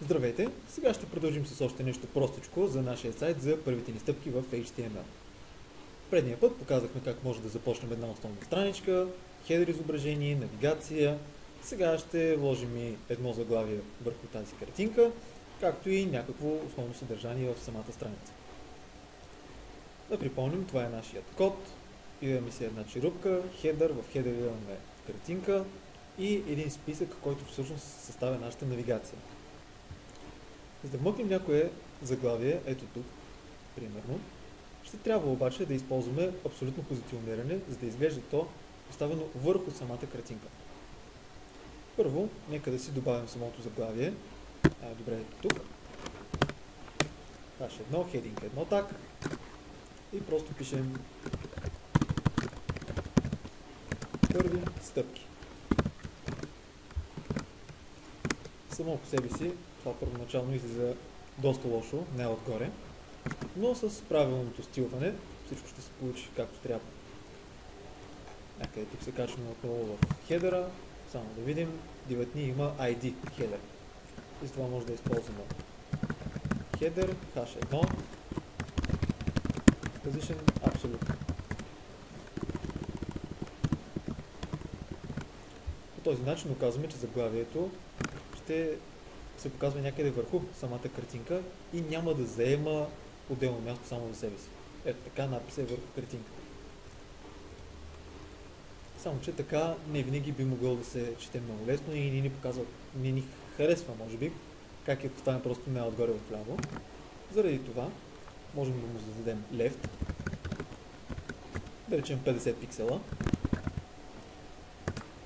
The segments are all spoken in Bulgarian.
Здравейте! Сега ще продължим с още нещо простичко за нашия сайт за първите ни стъпки в HTML. Предния път показахме как може да започнем една основна страничка, хедер изображение, навигация. Сега ще вложим и едно заглавие върху тази картинка, както и някакво основно съдържание в самата страница. Да припомним, това е нашият код. Имаме си една черупка, хедър, в хедър имаме картинка и един списък, който всъщност съставя нашата навигация. За да вмъкнем някое заглавие, ето тук, примерно, ще трябва обаче да използваме абсолютно позициониране, за да изглежда то поставено върху самата картинка. Първо, нека да си добавим самото заглавие. Добре, тук. H1, heading 1 так. И просто пишем първи стъпки. Само по себе си това първоначално излиза доста лошо, не отгоре, но с правилното стилване всичко ще се получи както трябва. Някъде тук се качваме отново в хедера, само да видим, дивът ни има ID хедер. И с това може да използваме хедер, H1, position absolute. По този начин оказваме, че заглавието ще се показва някъде върху самата картинка и няма да заема отделно място само за себе си. Ето така надписът е върху картинката. Само че така не винаги би могъл да се чете много лесно и не ни харесва, може би, как е поставен просто не отгоре в ляво. Заради това можем да му зададем left, да речем 50 пиксела,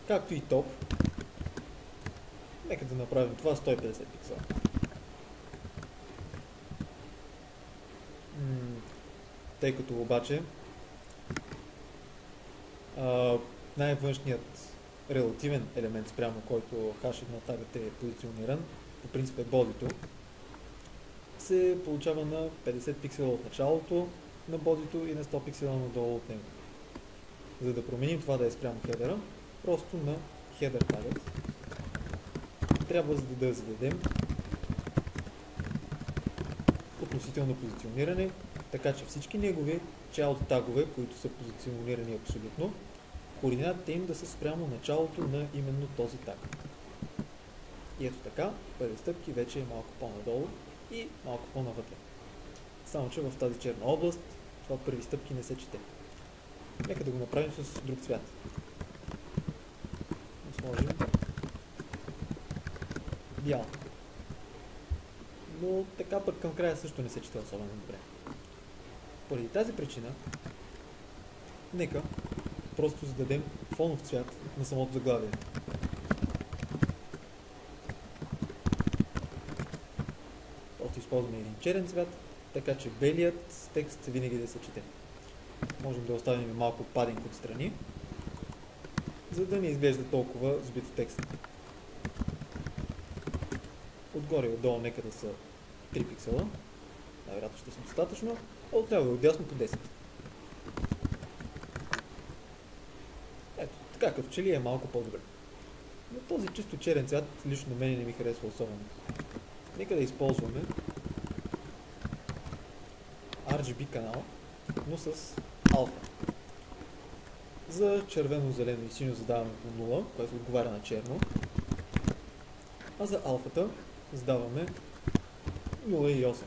както и top. Нека да направим това 150 пиксела. Тъй като обаче най-външният релативен елемент, спрямо който H1 тагът е позициониран, по принцип е бодито, се получава на 50 пиксела от началото на бодито и на 100 пиксела надолу от него. За да променим това да е спрямо хедера, просто на хедер тагът трябва да зададем относително позициониране, така че всички негови child тагове, които са позиционирани абсолютно, координатите им да са спрямо началото на именно този таг. И ето така, първи стъпки вече е малко по-надолу и малко по-навътре. Само че в тази черна област това първи стъпки не се чете. Нека да го направим с друг цвят. Сложим бял. Но така пък към края също не се чете особено добре. Поради тази причина, нека просто зададем фонов цвят на самото заглавие. Просто използваме един черен цвят, така че белият текст винаги да се чете. Можем да оставим малко падинг отстрани, за да не изглежда толкова сбит текст. Отгоре и отдолу нека да са 3 пиксела, най-вероятно ще са достатъчно, а отляво и отдясно по 10. Ето, така като че ли е малко по-добре. Но този чисто черен цвят лично на мен не ми харесва особено. Нека да използваме RGB канал, но с алфа. За червено, зелено и синьо задаваме по 0, което отговаря на черно. А за алфата задаваме 0,8.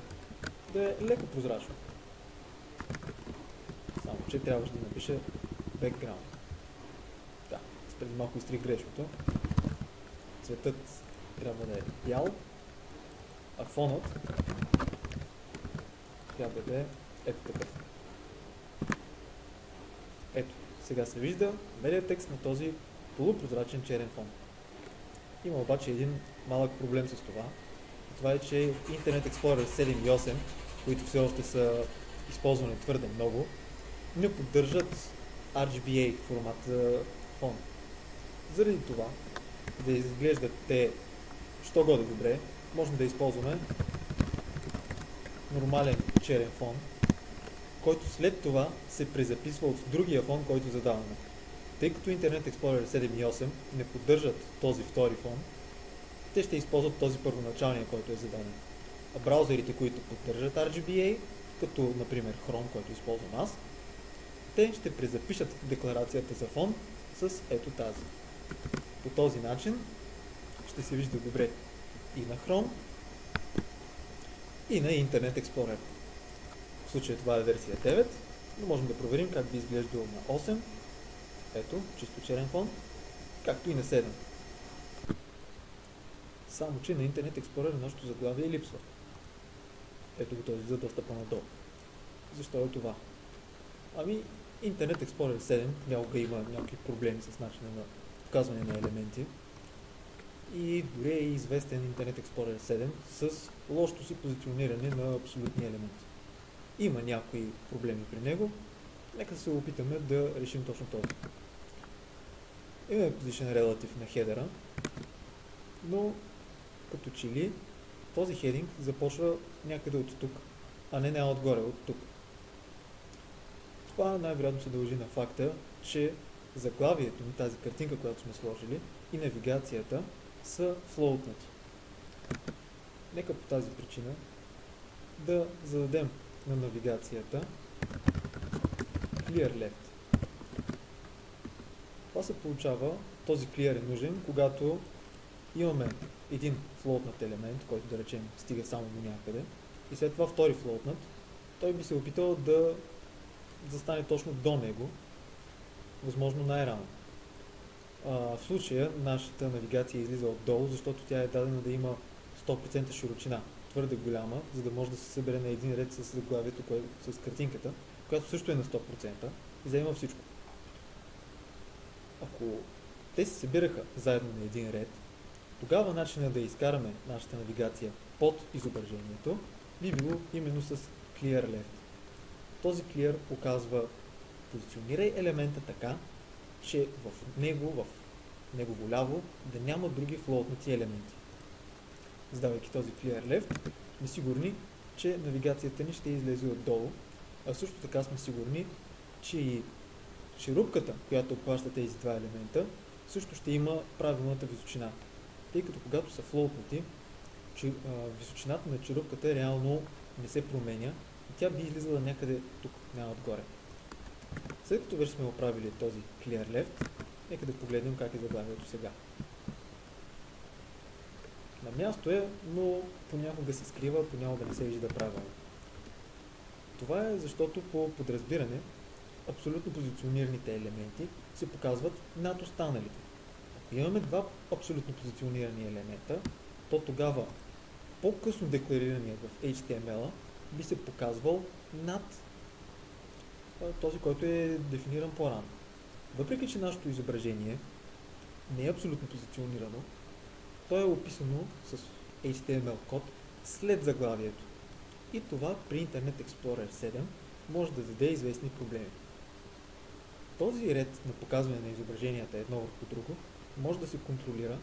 Да е леко прозрачно. Само че трябваше да напиша background. Да, преди малко изтрих грешното. Цветът трябва да е бял, а фонът трябва да е ето такъв. Ето, сега се вижда белият текст на този полупрозрачен черен фон. Има обаче един малък проблем с това. Това е, че Internet Explorer 7 и 8, които все още са използвани твърде много, не поддържат RGBA формат за фон. Заради това, да изглеждат те що годе добре, можем да използваме нормален черен фон, който след това се презаписва от другия фон, който задаваме. Тъй като Internet Explorer 7 и 8 не поддържат този втори фон, те ще използват този първоначалния, който е зададен. А браузерите, които поддържат RGBA, като например Chrome, който използвам аз, те ще презапишат декларацията за фон с ето тази. По този начин ще се вижда добре и на Chrome, и на Internet Explorer. В случая това е версия 9, но можем да проверим как би изглеждало на 8. Ето, чисто черен фон, както и на 7. Само че на Internet Explorer нашето заглавие липсва. Ето го този за достъпа надолу. Защо е това? Ами, Internet Explorer 7 някога има някакви проблеми с начина на показване на елементи. И дори е известен Internet Explorer 7 с лошото си позициониране на абсолютни елементи. Има някои проблеми при него. Нека се опитаме да решим точно този. Имаме Position Relative на хедера, но като че ли този хединг започва някъде от тук, а не отгоре, от тук. Това най-вероятно се дължи на факта, че заглавието на тази картинка, която сме сложили, и навигацията са флоутнати. Нека по тази причина да зададем на навигацията clear left. Това се получава, този clear е нужен, когато имаме един флоутнат елемент, който да речем стига само до някъде, и след това втори флоутнат, той би се опитал да застане точно до него, възможно най-рано. В случая нашата навигация излиза отдолу, защото тя е дадена да има 100% широчина, твърде голяма, за да може да се събере на един ред с заглавието, с картинката, която също е на 100% и заема всичко. Ако те се събираха заедно на един ред, тогава начинът да изкараме нашата навигация под изображението би било именно с clear left. Този clear показва позиционирай елемента така, че в негово ляво да няма други флоутнати елементи. Задавайки този clear left, сме сигурни, че навигацията ни ще излезе отдолу, а също така сме сигурни, че и черупката, която обхваща тези два елемента, също ще има правилната височина. Тъй като когато са флоутнати, височината на черупката реално не се променя и тя би излизала някъде тук, отгоре. След като вече сме оправили този clear left, нека да погледнем как е заглавието сега. На място е, но понякога се скрива, понякога не се вижда правилно. Това е защото по подразбиране абсолютно позиционираните елементи се показват над останалите. Ако имаме два абсолютно позиционирани елемента, то тогава по-късно декларираният в HTML би се показвал над този, който е дефиниран по-рано. Въпреки че нашето изображение не е абсолютно позиционирано, то е описано с HTML код след заглавието. И това при Internet Explorer 7 може да даде известни проблеми. Този ред на показване на изображенията едно върху друго може да се контролира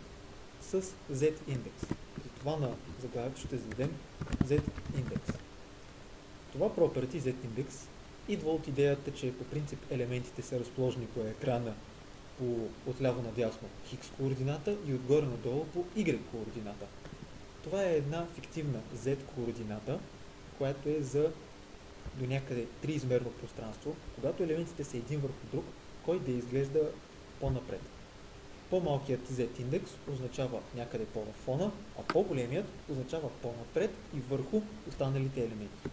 с Z-индекс. За това на заглавието ще зададем Z-индекс. Това property Z-индекс идва от идеята, че по принцип елементите са разположени по екрана отляво надясно X координата и отгоре надолу по Y координата. Това е една фиктивна Z координата, която е за до някъде триизмерно пространство, когато елементите са един върху друг, кой да изглежда по-напред. По-малкият Z-индекс означава някъде по-във фона, а по-големият означава по-напред и върху останалите елементи.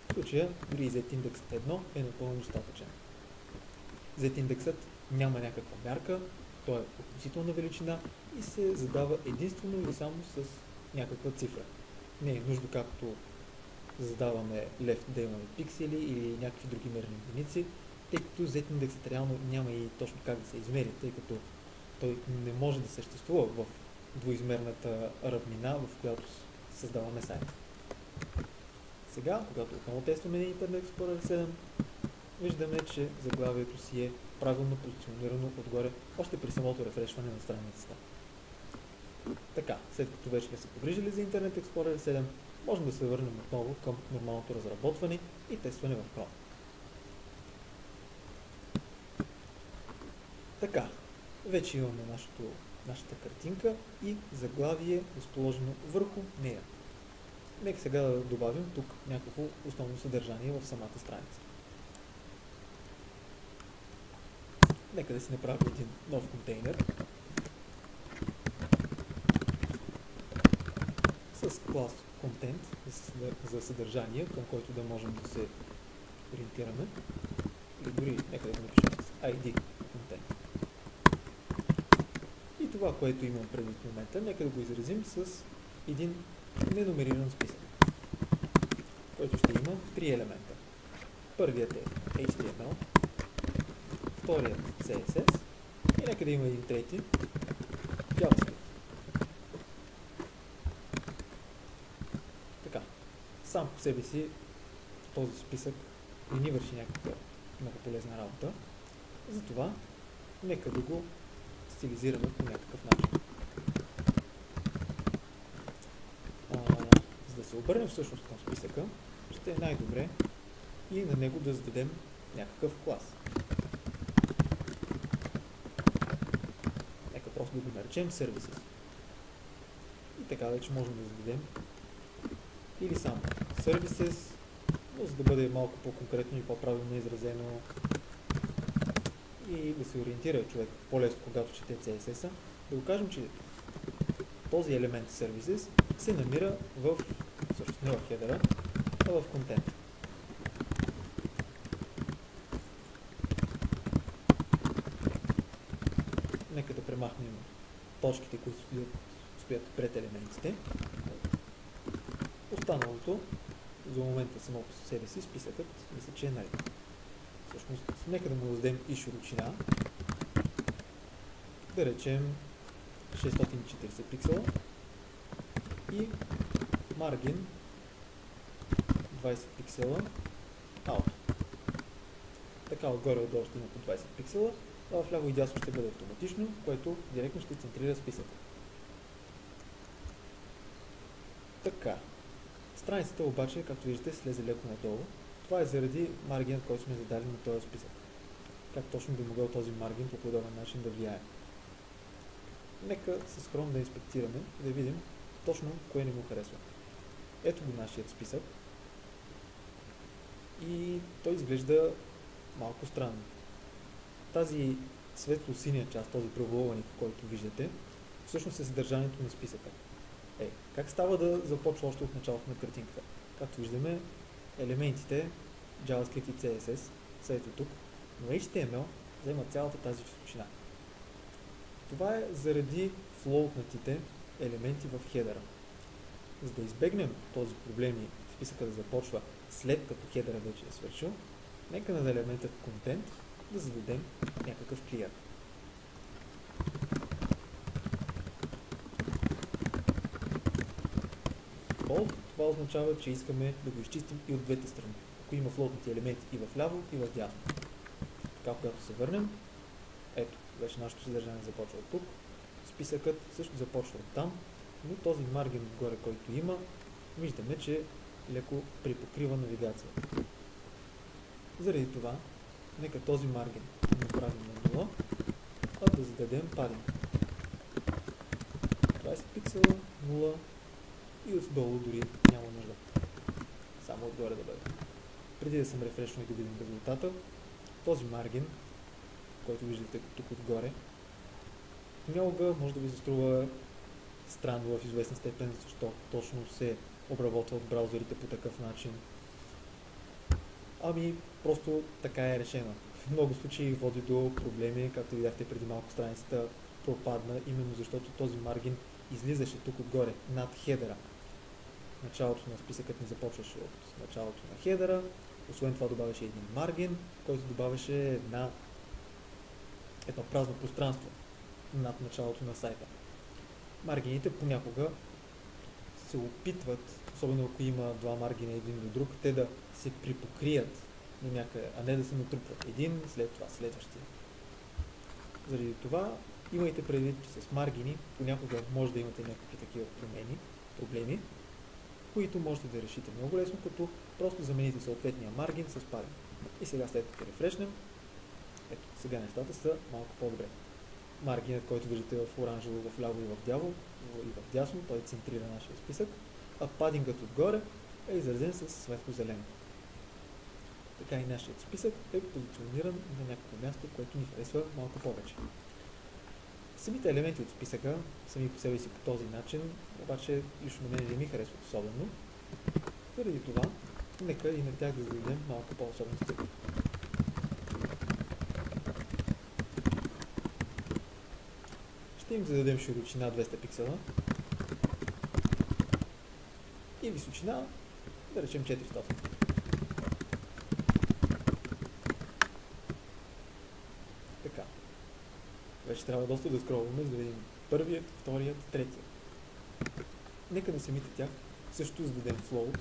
В случая дори Z-индекс 1 е напълно достатъчен. Z-индексът няма някаква мярка, той е относителна величина и се задава единствено или само с някаква цифра. Не е нужно както задаваме лев да имаме пиксели или някакви други мерни единици, тъй като Z-индексът реално няма и точно как да се измери, тъй като той не може да съществува в двоизмерната равнина, в която създаваме сайт. Сега, когато отново тестваме Internet Explorer 7, виждаме, че заглавието си е правилно позиционирано отгоре, още при самото рефрешване на страницата. Така, след като вече сме се погрижили за Internet Explorer 7, можем да се върнем отново към нормалното разработване и тестване в Chrome. Така, вече имаме нашето нашата картинка и заглавие разположено върху нея. Нека сега да добавим тук някакво основно съдържание в самата страница. Нека да си направим един нов контейнер с клас Content за съдържание, към който да можем да се ориентираме. Или дори нека да го напишем с ID Content. И това, което имам предвид в момента, нека да го изразим с един ненумериран списък, който ще има три елемента. Първият е HTML, вторият CSS и нека да има един трети JavaScript. Така, сам по себе си този списък не ни върши някаква много полезна работа, затова нека да го стилизираме по някакъв начин. За да се обърнем всъщност към списъка, ще е най-добре и на него да зададем някакъв клас. Нека просто да го наречем Services. И така вече можем да зададем или само Services, но за да бъде малко по-конкретно и по-правилно изразено и да се ориентира човек по-лесно, когато чете CSS-а, да го кажем, че този елемент Services се намира всъщност не в хедера, а в контент. Нека да премахнем точките, които стоят пред елементите. Останалото, за момента само по себе си, списъкът мисля, че е наред. Всъщност, нека да му дадем и широчина. Да речем 640 пиксела и маргин 20 пиксела out. Така отгоре-отдолу ще има по 20 пиксела, а в ляво и дясно ще бъде автоматично, което директно ще центрира списъка. Така. Страницата обаче, както виждате, слезе леко надолу. Това е заради маргинът, който сме задали на този списък. Как точно би могъл този маргин по подобен начин да влияе? Нека с Chrome да инспектираме и да видим точно кое не му харесва. Ето го нашият списък. И той изглежда малко странно. Тази светло-синя част, този правоъгълник, който виждате, всъщност е съдържанието на списъка. Как става да започва още от началото на картинката? Както виждаме, елементите JavaScript и CSS са ето тук, но HTML взема цялата тази височина. Това е заради флоутнатите елементи в хедера. За да избегнем този проблем и списъка да започва след като хедера вече е свършил, нека на елементът Content да зададем някакъв clear. Bold, това означава, че искаме да го изчистим и от двете страни. Ако има флоутнати елементи и в ляво, и в дясно. Така, когато се върнем, ето, вече нашето съдържание започва от тук. Списъкът също започва от там, но този маргин отгоре, който има, виждаме, че леко припокрива навигацията. Заради това, нека този маргин да направим на 0, а да зададем падинг. 20 пиксела, 0 и отдолу дори няма нужда. Само отгоре да бъде. Преди да съм рефрешнал и да видим резултата, този маргин, който виждате тук отгоре, понякога може да ви се струва странно в известна степен, защо точно се обработва от браузърите по такъв начин. Ами, просто така е решено. В много случаи води до проблеми, както видяхте преди малко страницата пропадна, именно защото този маргин излизаше тук отгоре, над хедера. Началото на списъкът ни започваше от началото на хедера, освен това добавяше един маргин, който добавяше едно празно пространство над началото на сайта. Маргините понякога се опитват, особено ако има два маргина един до друг, те да се припокрият на някъде, а не да се натрупват един, след това следващия. Заради това имайте предвид, че с маргини понякога може да имате някакви такива проблеми, които можете да решите много лесно, като просто замените съответния маргин с падинг. И сега след като рефрешнем, ето, сега нещата са малко по-добре. маргинът, който виждате в оранжево, в ляво и в дясно, той центрира нашия списък, а падингът отгоре е изразен с светло-зелено. Така и нашият списък е позициониран на някакво място, което ни харесва малко повече. Самите елементи от списъка, сами по себе си по този начин, обаче лично на мен не ми харесват особено. Заради това, нека и на тях да зададем малко по-особен стил. Ще им зададем широчина 200 пиксела и височина, да речем 400. Така. Вече трябва доста да скролваме, за да видим първият, вторият, третият. Нека на самите тях също зададем float,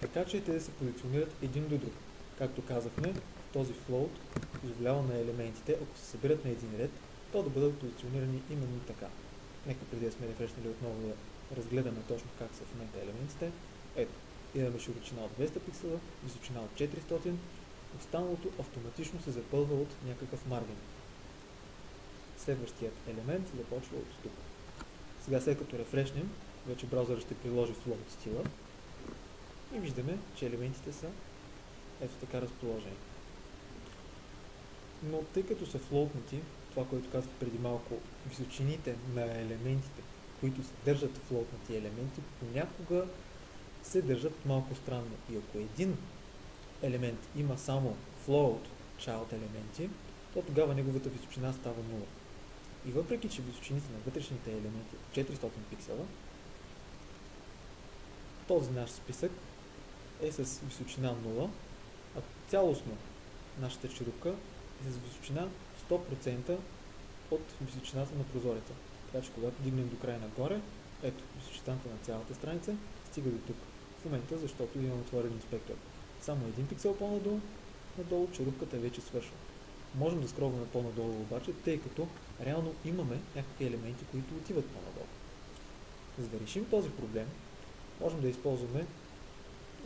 така че те да се позиционират един до друг. Както казахме, този float позволява на елементите, ако се събират на един ред, то да бъдат позиционирани именно така. Нека преди да сме рефрешнали отново да разгледаме точно как са в момента елементите. Ето, имаме широчина от 200 пиксела, височина от 400, останалото автоматично се запълва от някакъв маргин. Следващият елемент започва от тук. Сега след като рефрешнем, вече браузъра ще приложи float стила и виждаме, че елементите са ето така разположени. Но тъй като са флоутнати, това, което казах преди малко, височините на елементите, които съдържат флоутнати елементи, понякога се държат малко странно. И ако един елемент има само float child елементи, то тогава неговата височина става 0. И въпреки, че височините на вътрешните елементи е 400 пиксела, този наш списък е с височина 0, а цялостно нашата черупка е с височина 100% от височината на прозореца. Така че когато дигнем до края нагоре, ето височината на цялата страница стига до тук. В момента, защото имам отворен инспектор. Само един пиксел надолу черупката вече свършва. Можем да скролваме по-надолу обаче, тъй като реално имаме някакви елементи, които отиват по-надолу. За да решим този проблем, можем да използваме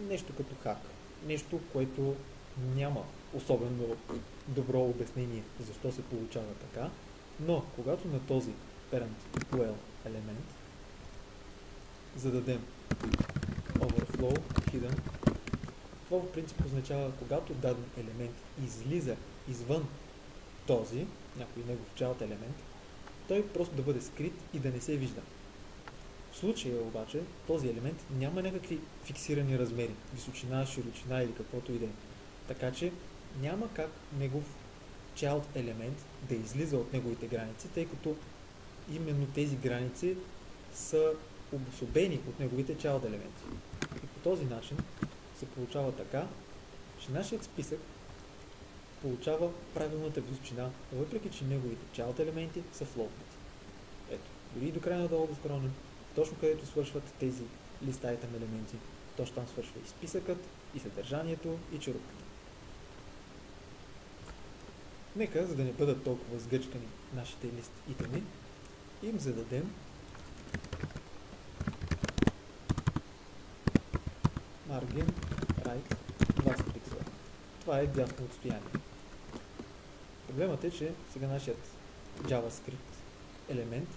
нещо като хак. Нещо, което няма особено добро обяснение защо се получава така, но когато на този parent.well елемент зададем overflow hidden, това в принцип означава, когато даден елемент излиза извън този, някой негов child елемент, той просто да бъде скрит и да не се вижда. В случая обаче този елемент няма някакви фиксирани размери, височина, широчина или каквото и да е. Така че няма как негов child елемент да излиза от неговите граници, тъй като именно тези граници са обособени от неговите child елементи. И по този начин се получава така, че нашият списък получава правилната височина, въпреки че неговите child елементи са флоутнати. Ето, дори и до края надолу да скронем, точно където свършват тези list item елементи, точно там свършва и списъкът, и съдържанието, и черупката. Нека, за да не бъдат толкова сгъчкани нашите лист итеми, им зададем margin right 20 пиксела. Това е дясно отстояние. Проблемът е, че сега нашият JavaScript елемент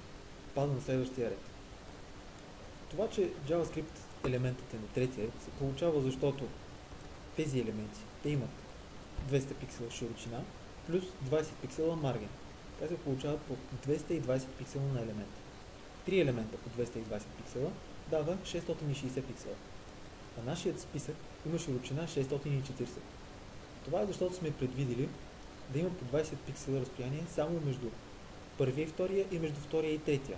пада на следващия ред. Това, че JavaScript елементът е на третия ред, се получава, защото тези елементи, те имат 200 пиксела широчина, плюс 20 пиксела маргин. Така се получават по 220 пиксела на елемент. 3 елемента по 220 пиксела дава 660 пиксела. А нашият списък има широчина 640. Това е защото сме предвидели да има по 20 пиксела разстояние само между първия и втория и между втория и третия.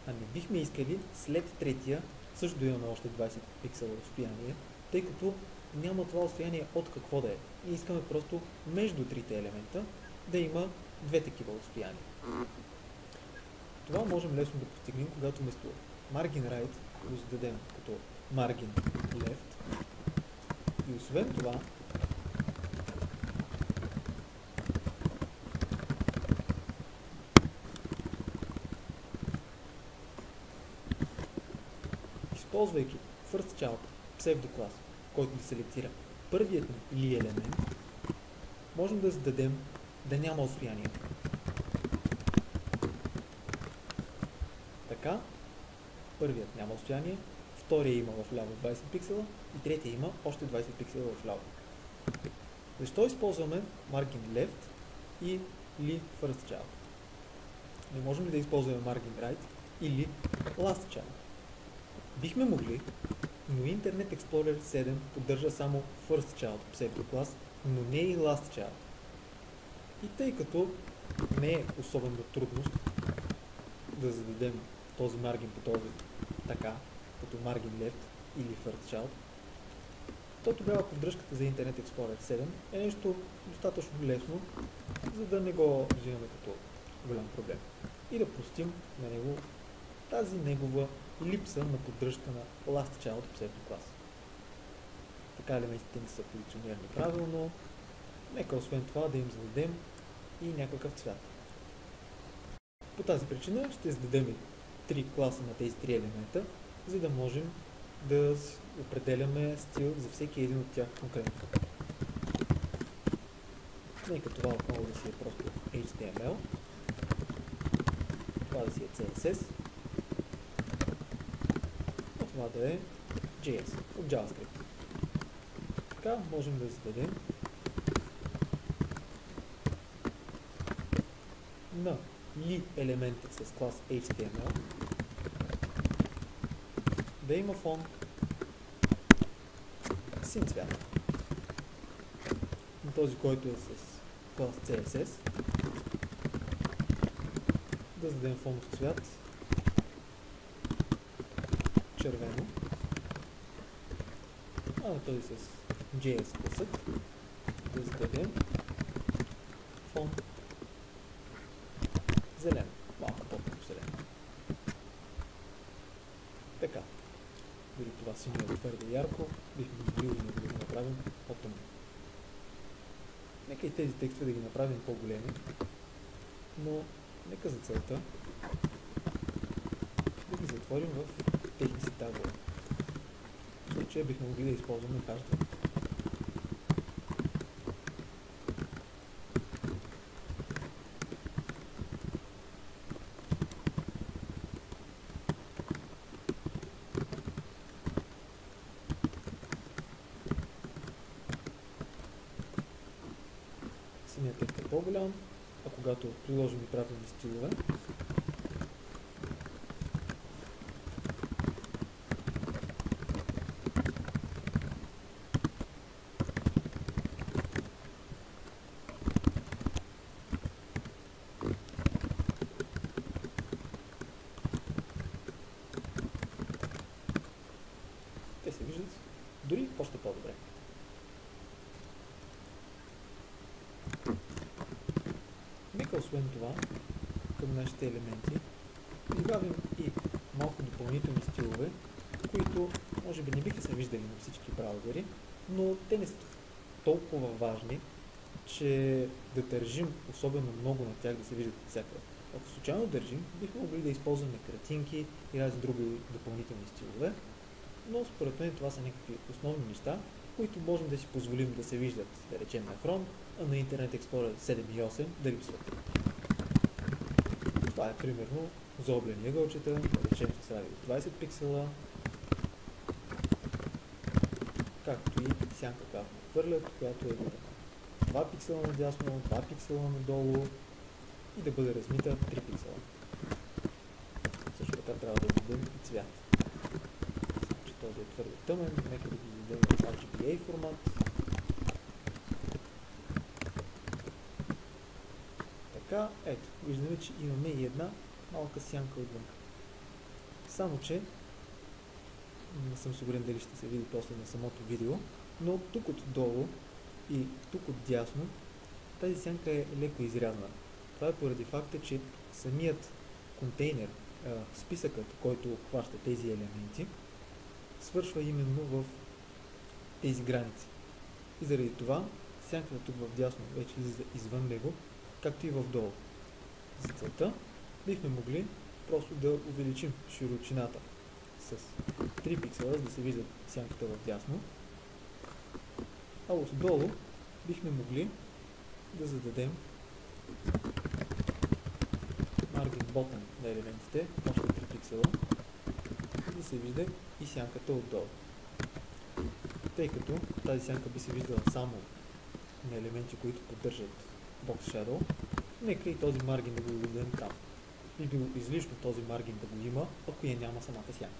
А не бихме искали след третия също да имаме още 20 пиксела разстояние, тъй като няма това разстояние от какво да е. Ние искаме просто между трите елемента да има две такива разстояния. Това можем лесно да постигнем, когато вместо margin right го зададем като margin left. И освен това, използвайки firstChild псевдоклас, който да селектира първият ли елемент, можем да зададем да няма отстояние. Така, първият няма отстояние, втория има в ляво 20 пиксела и третия има още 20 пиксела в ляво. Защо използваме margin left и li first child? Не можем ли да използваме margin right или last child? Бихме могли, но Internet Explorer 7 поддържа само first child псевдоклас, но не и last child. И тъй като не е особено трудност да зададем този маргин по този така, като margin left или first child, то тогава поддръжката за Internet Explorer 7 е нещо достатъчно лесно, за да не го взимаме като голям проблем. И да простим на него тази негова липса на поддръжка на last child псевдоклас. Така елементите не са позиционирани правилно, нека освен това да им зададем и някакъв цвят. По тази причина ще зададем 3 класа на тези 3 елемента, за да можем да определяме стил за всеки един от тях конкретно. Нека това отново да си е просто HTML, това да си е CSS, а това да е JS от JavaScript. Така можем да зададем на li елементът с клас HTML да има фон син цвят. На този, който е с клас CSS, да зададем фонов цвят червено, а на този с JS класът да зададем фон зелен, малко по-зелен. Така. Дори това синьо е твърде ярко, бихме могли да го направим по-тъмно. Нека и тези текстове да ги направим по-големи, но нека за целта да ги затворим в техни си тагове. В случая бихме могли да използваме hashtag. Самият текст е по-голям, а когато приложим и правилни стилове, те се виждат дори още по-добре. Нека освен това, към нашите елементи, добавим и малко допълнителни стилове, които може би не биха се виждали на всички браузери, но те не са толкова важни, че да държим особено много на тях да се виждат всякъде. Ако случайно държим, бихме могли да използваме картинки и разни други допълнителни стилове, но според мен това са някакви основни неща, които можем да си позволим да се виждат, да речем на Chrome, а на Internet Explorer 7 и 8 да липсват. Това е примерно заоблени ъгълчета, да речем с радиус 20 пиксела, както и сянка, която хвърлят, която е 2 пиксела надясно, 2 пиксела надолу и да бъде размита 3 пиксела. Също така трябва да дадем и цвят. Че този е твърде тъмен, нека да ги дадем в RGBA формат. Така, ето, виждаме, че имаме и една малка сянка отвън. Само, че не съм сигурен дали ще се види после на самото видео, но тук отдолу и тук отдясно тази сянка е леко изрязана. Това е поради факта, че самият контейнер, списъкът, който обхваща тези елементи, свършва именно в тези граници. И заради това сянката тук в дясно вече излиза извън него, както и в долу. За целта бихме могли просто да увеличим широчината с 3 пиксела, за да се вижда сянката в дясно, а отдолу бихме могли да зададем Margin bottom на елементите, още 3 пиксела, да се вижда и сянката отдолу. Тъй като тази сянка би се виждала само на елементи, които поддържат Box Shadow, нека и този маргин да го дадем там. Би било излишно този маргин да го има, ако я няма самата сянка.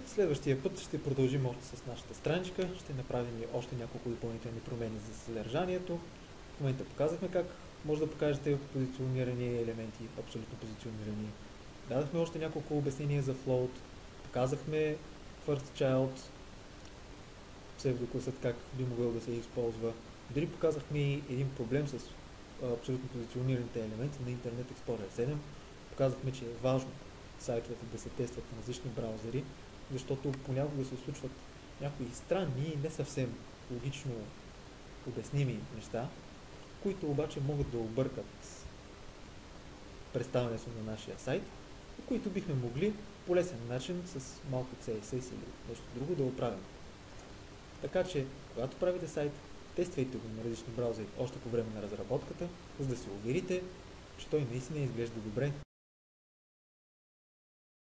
Следващия път ще продължим още с нашата страничка, ще направим още няколко допълнителни промени за съдържанието. В момента показахме как може да покажете позиционирани елементи, абсолютно позиционирани. Дадахме още няколко обяснения за float, показахме first child, псевдокласът как би могъл да се използва. Дори показахме и един проблем с абсолютно позиционираните елементи на Internet Explorer 7. Показахме, че е важно сайтовете да се тестват на различни браузери, защото понякога се случват някои странни и не съвсем логично обясними неща, които обаче могат да объркат представянето на нашия сайт, които бихме могли по лесен начин с малко CSS или нещо друго да оправим. Така че, когато правите сайт, тествайте го на различни браузери още по време на разработката, за да се уверите, че той наистина изглежда добре